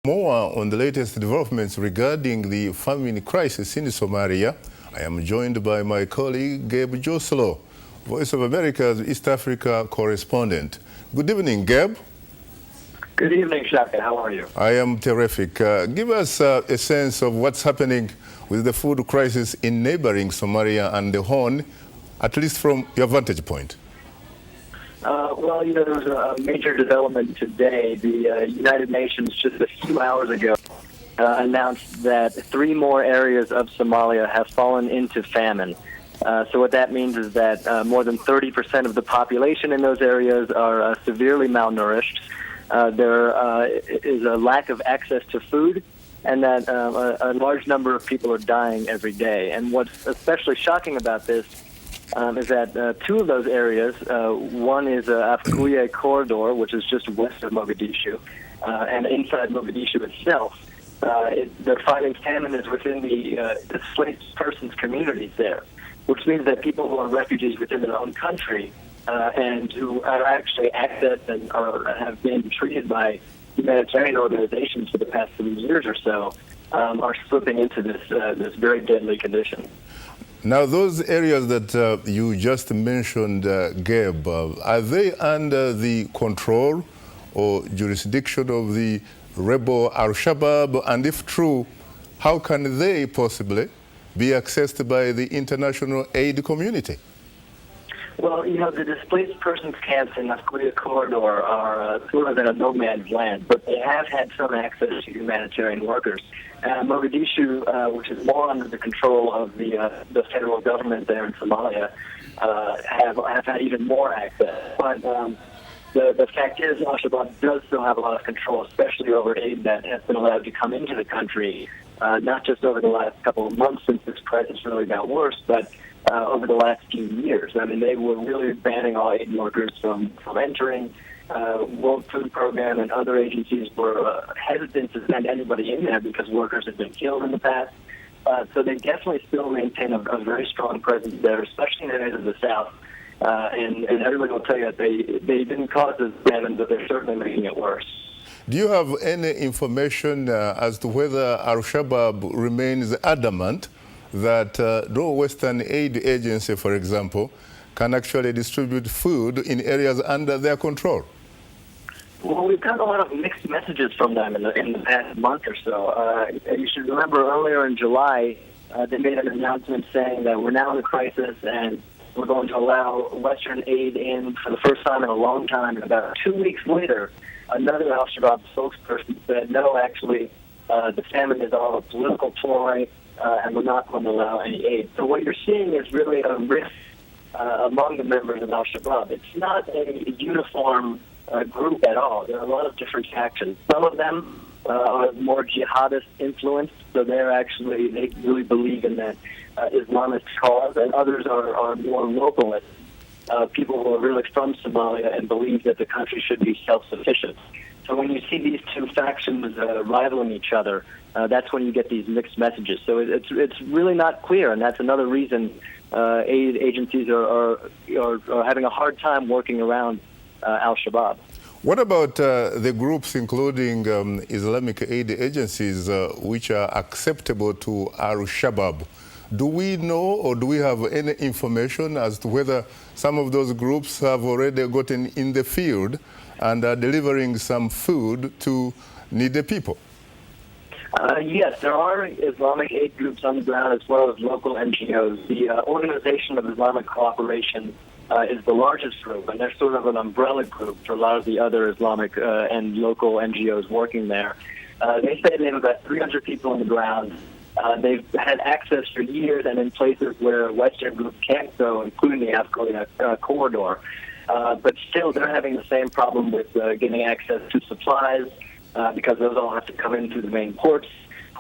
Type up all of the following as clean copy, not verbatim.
more on the latest developments regarding the famine crisis in Somalia, I am joined by my colleague Gabe Joselow, Voice of America's East Africa Correspondent. Good evening, Gabe. Good evening, Shaka. How are you? I am terrific. Give us a sense of what's happening with the food crisis in neighboring Somalia and the Horn, at least from your vantage point. Well, there was a major development today. The United Nations just a few hours ago announced that 3 more areas of Somalia have fallen into famine. So what that means is that more than 30% of the population in those areas are severely malnourished. There is a lack of access to food, and that a large number of people are dying every day. And what's especially shocking about this is that 2 of those areas, one is Afkuye corridor, which is just west of Mogadishu, and inside Mogadishu itself, they're finding famine is within the displaced persons communities there, which means that people who are refugees within their own country and who are actually accessed and have been treated by humanitarian organizations for the past 3 years or so are slipping into this very deadly condition. Now, those areas that you just mentioned, Gabe, are they under the control or jurisdiction of the rebel Al-Shabab? And if true, how can they possibly be accessed by the international aid community? Well, the displaced persons camps in the Afkuye corridor are sort of in a no man's land, but they have had some access to humanitarian workers. Mogadishu, which is more under the control of the federal government there in Somalia, have had even more access. But the fact is, Al-Shabab does still have a lot of control, especially over aid that has been allowed to come into the country, not just over the last couple of months since this crisis really got worse, but over the last few years. I mean, they were really banning all aid workers from entering. World Food Program and other agencies were hesitant to send anybody in there because workers had been killed in the past. So they definitely still maintain a very strong presence there, especially in areas of the south. And everybody will tell you that they didn't cause this famine, but they're certainly making it worse. Do you have any information as to whether Al-Shabaab remains adamant that no Western aid agency, for example, can actually distribute food in areas under their control? Well, we've got a lot of mixed messages from them in the past month or so. You should remember earlier in July, they made an announcement saying that we're now in a crisis and we're going to allow Western aid in for the first time in a long time. And about 2 weeks later, another Al-Shabaab spokesperson said, no, actually, the famine is all a political ploy and we're not going to allow any aid. So what you're seeing is really a rift among the members of Al-Shabaab. It's not a uniform group at all. There are a lot of different factions. Some of them are more jihadist influenced, so they really believe in that Islamist cause, and others are more localist, people who are really from Somalia and believe that the country should be self-sufficient. So when you see these 2 factions rivaling each other, that's when you get these mixed messages. So it's really not clear, and that's another reason aid agencies are having a hard time working around Al-Shabaab. What about the groups, including Islamic aid agencies, which are acceptable to Al-Shabaab? Do we know or do we have any information as to whether some of those groups have already gotten in the field and are delivering some food to needy people? Yes, there are Islamic aid groups on the ground as well as local NGOs. The Organization of Islamic Cooperation is the largest group, and they're sort of an umbrella group for a lot of the other Islamic and local NGOs working there. They say they have about 300 people on the ground. They've had access for years and in places where Western groups can't go, including the Afkuye corridor. But still, they're having the same problem with getting access to supplies because those all have to come in through the main ports.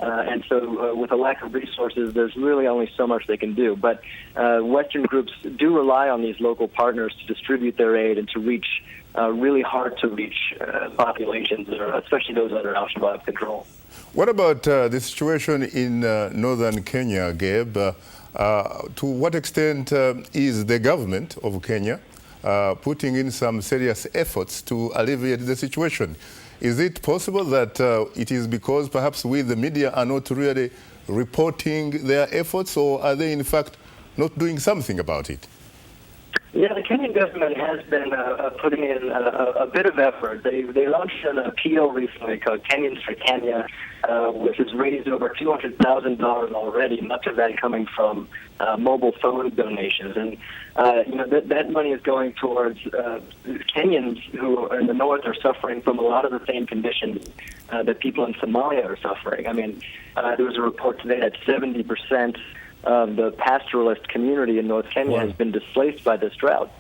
And so with a lack of resources, there's really only so much they can do. But Western groups do rely on these local partners to distribute their aid and to reach really hard-to-reach populations, especially those under Al-Shabaab control. What about the situation in northern Kenya, Gabe? To what extent is the government of Kenya putting in some serious efforts to alleviate the situation? Is it possible that it is because perhaps we, the media, are not really reporting their efforts, or are they in fact not doing something about it? Yeah, the Kenyan government has been putting in a bit of effort. They launched an appeal recently called Kenyans for Kenya, which has raised over $200,000 already, much of that coming from mobile phone donations. And that money is going towards Kenyans who are in the north are suffering from a lot of the same conditions that people in Somalia are suffering. I mean, there was a report today that 70% of the pastoralist community in North Kenya has been displaced by this drought.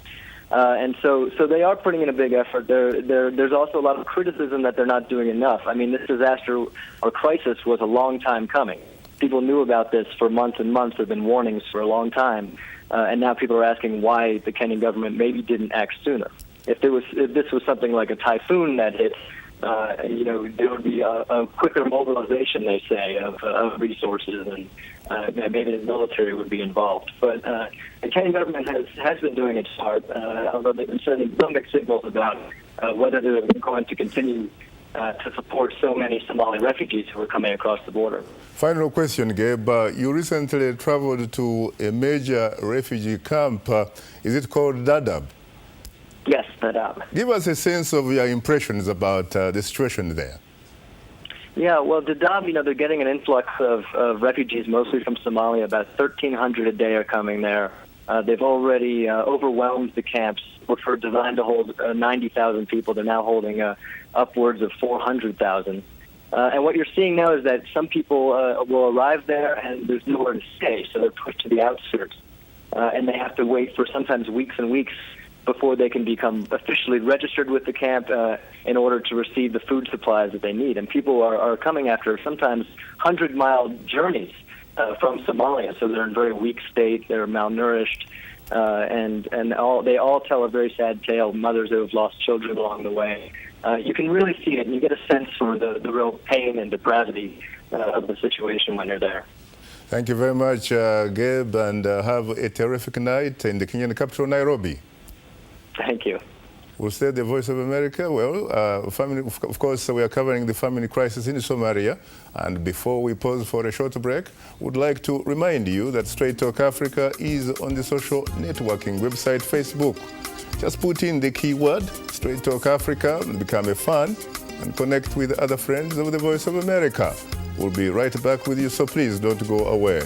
And so they are putting in a big effort. There's also a lot of criticism that they're not doing enough. I mean, this disaster or crisis was a long time coming. People knew about this for months and months. There have been warnings for a long time. And now people are asking why the Kenyan government maybe didn't act sooner. If this was something like a typhoon that hit, there would be a quicker mobilization, they say, of resources, and maybe the military would be involved. But the Kenyan government has been doing its part, although they've been sending some mixed signals about whether they're going to continue to support so many Somali refugees who are coming across the border. Final question, Gabe. You recently traveled to a major refugee camp. Is it called Dadaab? Yes, Dadaab. Give us a sense of your impressions about the situation there. Yeah, well, Dadaab, they're getting an influx of refugees, mostly from Somalia. About 1,300 a day are coming there. They've already overwhelmed the camps, which were designed to hold 90,000 people. They're now holding upwards of 400,000. And what you're seeing now is that some people will arrive there and there's nowhere to stay, so they're pushed to the outskirts. And they have to wait for sometimes weeks and weeks before they can become officially registered with the camp in order to receive the food supplies that they need. And people are coming after sometimes 100-mile journeys from Somalia, so they're in very weak state, they're malnourished, and they all tell a very sad tale, mothers who have lost children along the way. You can really see it, and you get a sense for the real pain and depravity of the situation when you're there. Thank you very much, Gabe, and have a terrific night in the Kenyan capital, Nairobi. Thank you. We'll stay at the Voice of America. Well, of course, we are covering the famine crisis in Somalia. And before we pause for a short break, would like to remind you that Straight Talk Africa is on the social networking website, Facebook. Just put in the keyword Straight Talk Africa and become a fan and connect with other friends of the Voice of America. We'll be right back with you, so please don't go away.